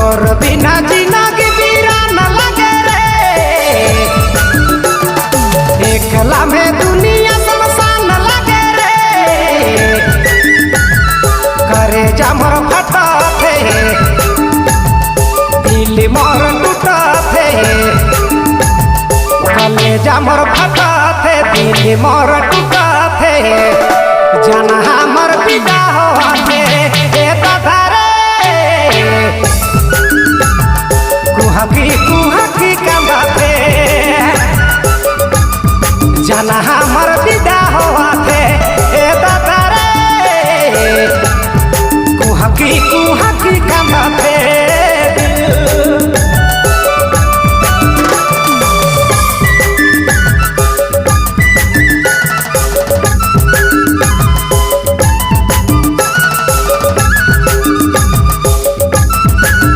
तोर बिना जीना की वीरान लगे रे, एकला में दुनिया शमशान लगे रे। करे जमर फटा थे दिल मोर टूटा थे, करे जमर फटा थे दिल मोर टूटा